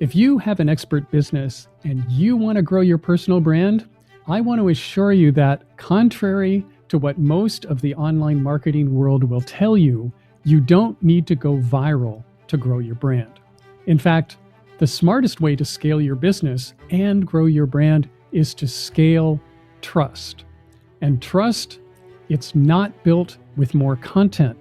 If you have an expert business and you want to grow your personal brand, I want to assure you that, contrary to what most of the online marketing world will tell you, you don't need to go viral to grow your brand. In fact, the smartest way to scale your business and grow your brand is to scale trust. And trust, it's not built with more content.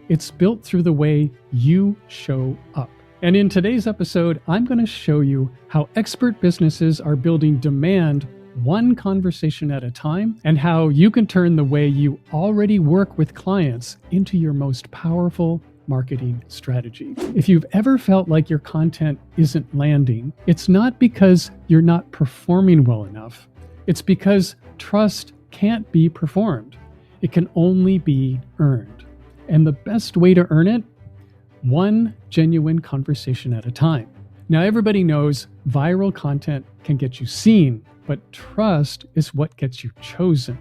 It's built through the way you show up. And in today's episode, I'm going to show you how expert businesses are building demand one conversation at a time, and how you can turn the way you already work with clients into your most powerful marketing strategy. If you've ever felt like your content isn't landing, it's not because you're not performing well enough. It's because trust can't be performed. It can only be earned. And the best way to earn it? One genuine conversation at a time. Now, everybody knows viral content can get you seen, but trust is what gets you chosen.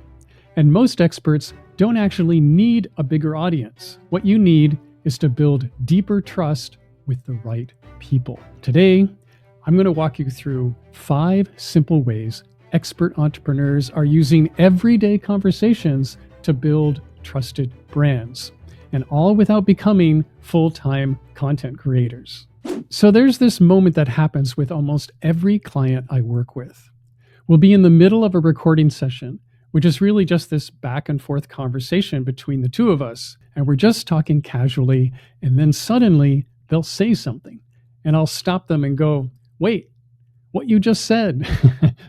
And most experts don't actually need a bigger audience. What you need is to build deeper trust with the right people. Today, I'm going to walk you through 5 simple ways expert entrepreneurs are using everyday conversations to build trusted brands, and all without becoming full-time content creators. So there's this moment that happens with almost every client I work with. We'll be in the middle of a recording session, which is really just this back and forth conversation between the two of us. And we're just talking casually, and then suddenly they'll say something, and I'll stop them and go, "Wait, what you just said,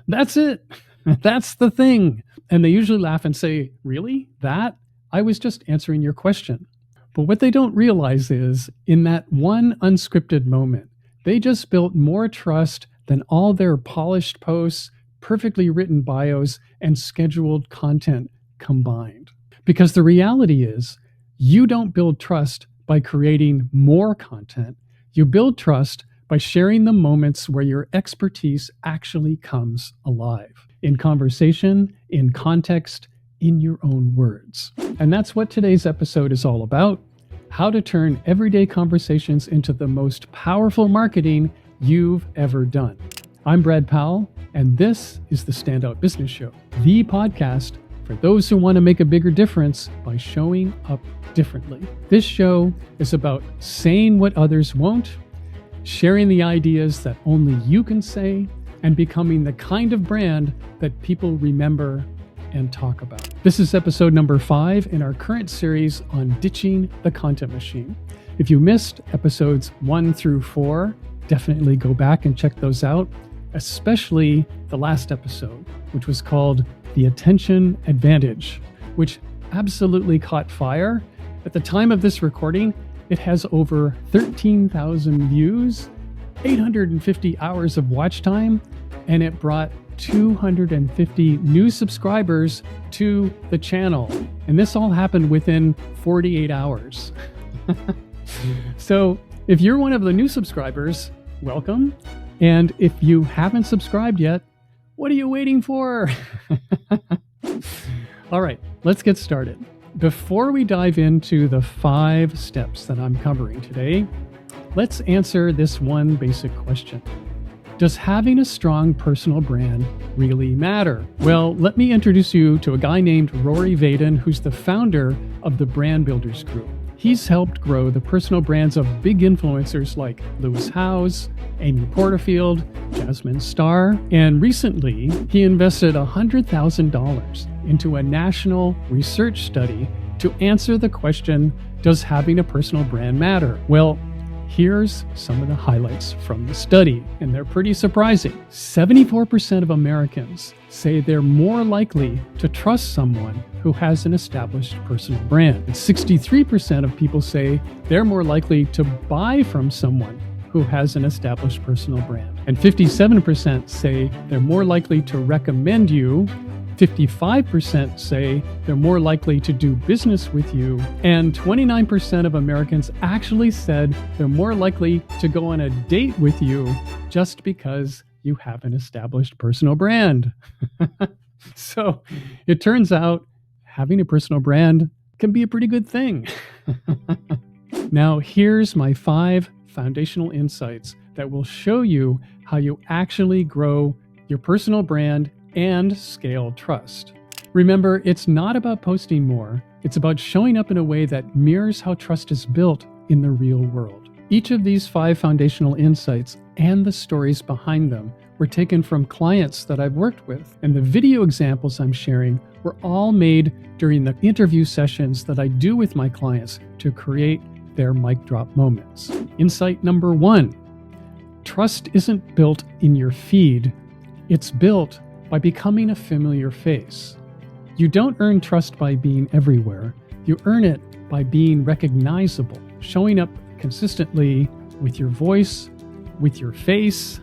that's it. That's the thing." And they usually laugh and say, "Really? That? I was just answering your question." But what they don't realize is, in that one unscripted moment, they just built more trust than all their polished posts, perfectly written bios, and scheduled content combined. Because the reality is, you don't build trust by creating more content. You build trust by sharing the moments where your expertise actually comes alive. In conversation, in context, in your own words. And that's what today's episode is all about: how to turn everyday conversations into the most powerful marketing you've ever done. I'm Brad Powell, and this is the Standout Business Show, the podcast for those who want to make a bigger difference by showing up differently. This show is about saying what others won't, sharing the ideas that only you can say, and becoming the kind of brand that people remember and talk about. This is episode number 5 in our current series on ditching the content machine. If you missed episodes 1 through 4, definitely go back and check those out, especially the last episode, which was called The Attention Advantage, which absolutely caught fire. At the time of this recording, it has over 13,000 views, 850 hours of watch time, and it brought 250 new subscribers to the channel. And this all happened within 48 hours. So if you're one of the new subscribers, welcome. And if you haven't subscribed yet, what are you waiting for? All right, let's get started. Before we dive into the 5 steps that I'm covering today, let's answer this one basic question. Does having a strong personal brand really matter? Well, let me introduce you to a guy named Rory Vaden, who's the founder of the Brand Builders Group. He's helped grow the personal brands of big influencers like Lewis Howes, Amy Porterfield, Jasmine Star, and recently he invested $100,000 into a national research study to answer the question, does having a personal brand matter? Well, here's some of the highlights from the study, and they're pretty surprising. 74% of Americans say they're more likely to trust someone who has an established personal brand. And 63% of people say they're more likely to buy from someone who has an established personal brand. And 57% say they're more likely to recommend you. 55% say they're more likely to do business with you, and 29% of Americans actually said they're more likely to go on a date with you just because you have an established personal brand. So it turns out having a personal brand can be a pretty good thing. Now, here's my 5 foundational insights that will show you how you actually grow your personal brand and scale trust. Remember, it's not about posting more. It's about showing up in a way that mirrors how trust is built in the real world. Each of these 5 foundational insights and the stories behind them were taken from clients that I've worked with, and the video examples I'm sharing were all made during the interview sessions that I do with my clients to create their mic drop moments. Insight number 1, trust isn't built in your feed. It's built by becoming a familiar face. You don't earn trust by being everywhere. You earn it by being recognizable, showing up consistently with your voice, with your face,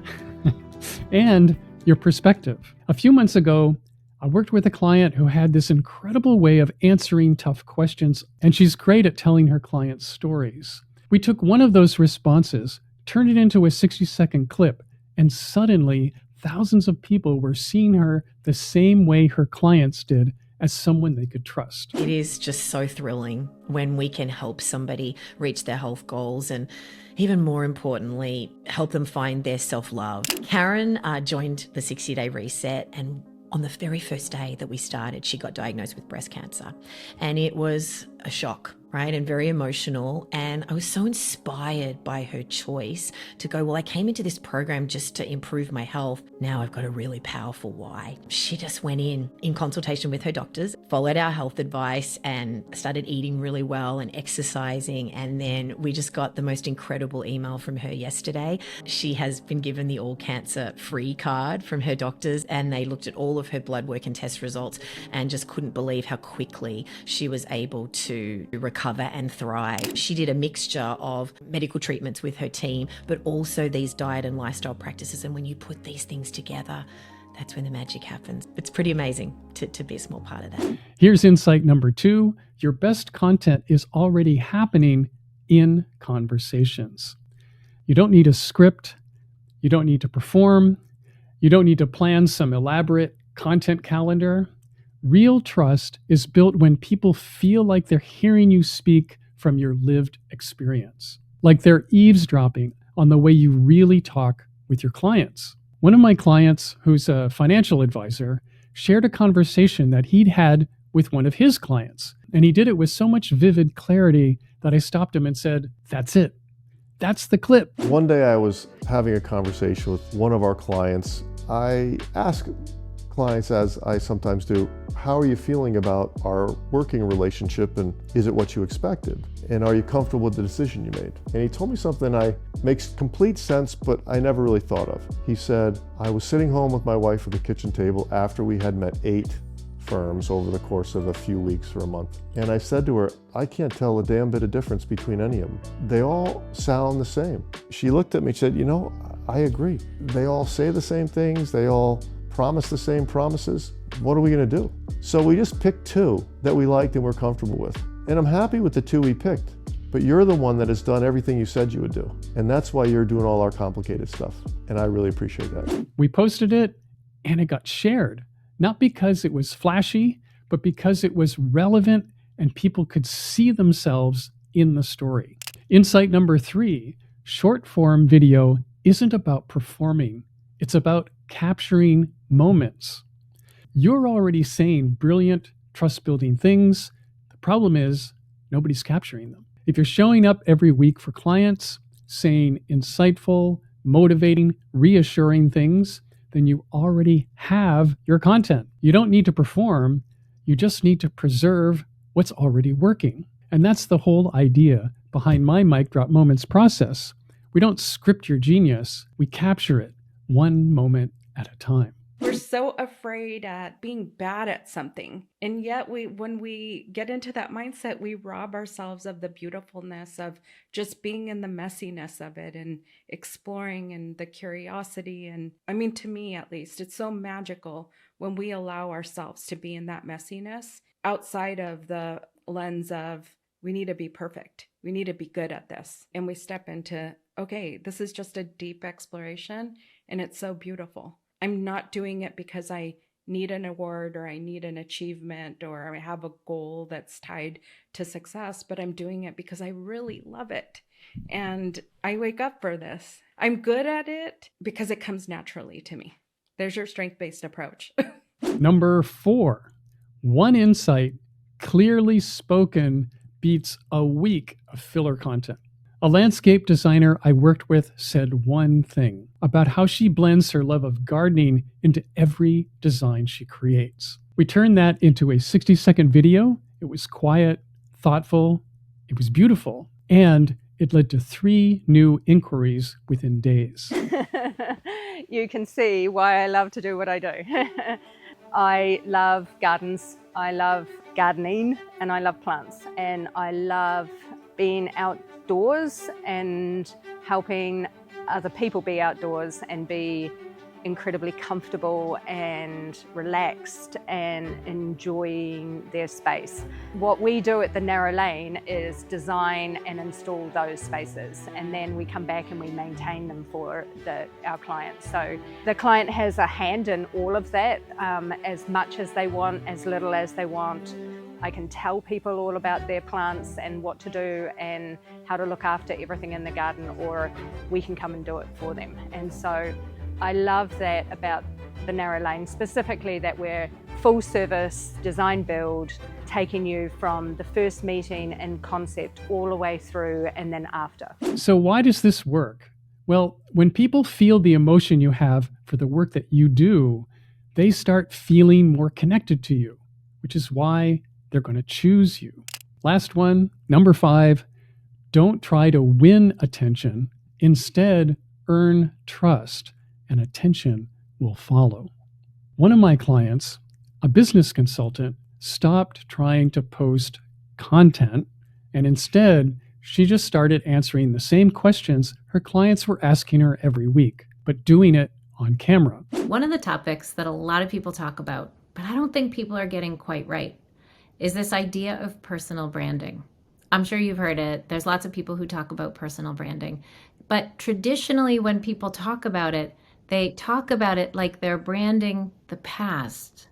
and your perspective. A few months ago, I worked with a client who had this incredible way of answering tough questions, and she's great at telling her clients' stories. We took one of those responses, turned it into a 60-second clip, and suddenly thousands of people were seeing her the same way her clients did, as someone they could trust. It is just so thrilling when we can help somebody reach their health goals and, even more importantly, help them find their self-love. Karen joined the 60-day reset, and on the very first day that we started, she got diagnosed with breast cancer. And it was a shock, right? And very emotional. And I was so inspired by her choice to go, well, I came into this program just to improve my health. Now I've got a really powerful why. She just went in consultation with her doctors, followed our health advice, and started eating really well and exercising. And then we just got the most incredible email from her yesterday. She has been given the all cancer free card from her doctors, and they looked at all of her blood work and test results and just couldn't believe how quickly she was able to recover and thrive. She did a mixture of medical treatments with her team, but also these diet and lifestyle practices. And when you put these things together, that's when the magic happens. It's pretty amazing to be a small part of that. Here's insight number 2. Your best content is already happening in conversations. You don't need a script. You don't need to perform. You don't need to plan some elaborate content calendar. Real trust is built when people feel like they're hearing you speak from your lived experience, like they're eavesdropping on the way you really talk with your clients. One of my clients, who's a financial advisor, shared a conversation that he'd had with one of his clients, and he did it with so much vivid clarity that I stopped him and said, "That's it. That's the clip." One day I was having a conversation with one of our clients. I asked clients, as I sometimes do, how are you feeling about our working relationship, and is it what you expected? And are you comfortable with the decision you made? And he told me something that makes complete sense, but I never really thought of. He said, I was sitting home with my wife at the kitchen table after we had met 8 firms over the course of a few weeks or a month. And I said to her, I can't tell a damn bit of difference between any of them. They all sound the same. She looked at me and said, you know, I agree. They all say the same things. They all promise the same promises. What are we going to do? So we just picked 2 that we liked and we're comfortable with. And I'm happy with the 2 we picked, but you're the one that has done everything you said you would do. And that's why you're doing all our complicated stuff. And I really appreciate that. We posted it and it got shared, not because it was flashy, but because it was relevant and people could see themselves in the story. Insight number 3, short form video isn't about performing. It's about capturing moments. You're already saying brilliant, trust-building things. The problem is nobody's capturing them. If you're showing up every week for clients, saying insightful, motivating, reassuring things, then you already have your content. You don't need to perform. You just need to preserve what's already working. And that's the whole idea behind my mic drop moments process. We don't script your genius. We capture it one moment at a time. We're so afraid at being bad at something. And yet when we get into that mindset, we rob ourselves of the beautifulness of just being in the messiness of it and exploring and the curiosity. And I mean, to me, at least, it's so magical when we allow ourselves to be in that messiness outside of the lens of we need to be perfect. We need to be good at this. And we step into, okay, this is just a deep exploration and it's so beautiful. I'm not doing it because I need an award or I need an achievement or I have a goal that's tied to success, but I'm doing it because I really love it. And I wake up for this. I'm good at it because it comes naturally to me. There's your strength-based approach. Number 4, one insight clearly spoken beats a week of filler content. A landscape designer I worked with said one thing about how she blends her love of gardening into every design she creates. We turned that into a 60-second video. It was quiet, thoughtful, it was beautiful, and it led to 3 new inquiries within days. You can see why I love to do what I do. I love gardens, I love gardening, and I love plants, and I love being outdoors and helping other people be outdoors and be incredibly comfortable and relaxed and enjoying their space. What we do at the Narrow Lane is design and install those spaces, and then we come back and we maintain them for our clients. So the client has a hand in all of that, as much as they want, as little as they want. I can tell people all about their plants and what to do and how to look after everything in the garden, or we can come and do it for them. And so I love that about the Narrow Lane, specifically that we're full service, design build, taking you from the first meeting and concept all the way through and then after. So why does this work? Well, when people feel the emotion you have for the work that you do, they start feeling more connected to you, which is why they're going to choose you. Last one, number 5, don't try to win attention. Instead, earn trust, and attention will follow. One of my clients, a business consultant, stopped trying to post content, and instead, she just started answering the same questions her clients were asking her every week, but doing it on camera. One of the topics that a lot of people talk about, but I don't think people are getting quite right, is this idea of personal branding. I'm sure you've heard it. There's lots of people who talk about personal branding. But traditionally, when people talk about it, they talk about it like they're branding the past.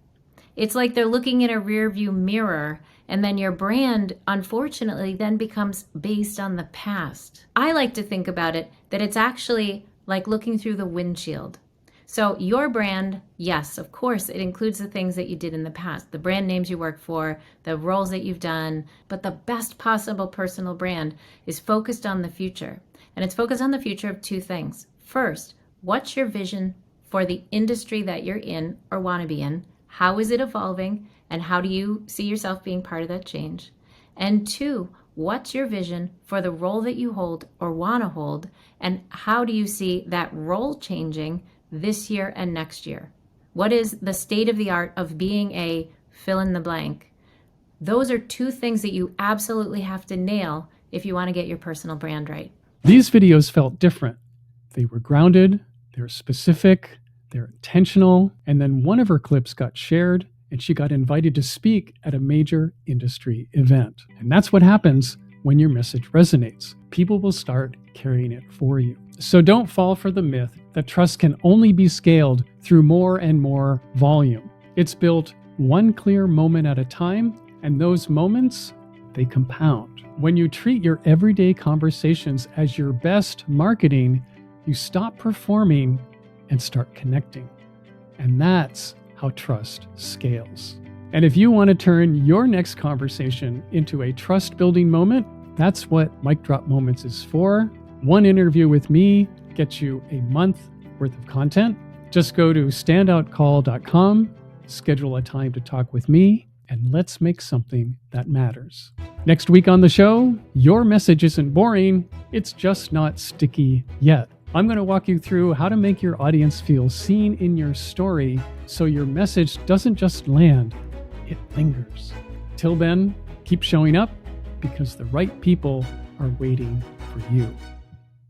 It's like they're looking in a rearview mirror, and then your brand, unfortunately, then becomes based on the past. I like to think about it that it's actually like looking through the windshield. So your brand, yes, of course, it includes the things that you did in the past, the brand names you work for, the roles that you've done, but the best possible personal brand is focused on the future. And it's focused on the future of 2 things. First, what's your vision for the industry that you're in or want to be in? How is it evolving? And how do you see yourself being part of that change? And 2, what's your vision for the role that you hold or want to hold? And how do you see that role changing this year and next year? What is the state of the art of being a fill in the blank? Those are 2 things that you absolutely have to nail if you want to get your personal brand right. These videos felt different. They were grounded, they're specific, they're intentional, and then one of her clips got shared and she got invited to speak at a major industry event. And that's what happens when your message resonates. People will start carrying it for you. So don't fall for the myth that trust can only be scaled through more and more volume. It's built one clear moment at a time, and those moments, they compound. When you treat your everyday conversations as your best marketing, you stop performing and start connecting. And that's how trust scales. And if you want to turn your next conversation into a trust-building moment, that's what Mic Drop Moments is for. One interview with me gets you a month worth of content. Just go to standoutcall.com, schedule a time to talk with me, and let's make something that matters. Next week on the show, your message isn't boring, it's just not sticky yet. I'm going to walk you through how to make your audience feel seen in your story so your message doesn't just land, it lingers. Till then, keep showing up because the right people are waiting for you.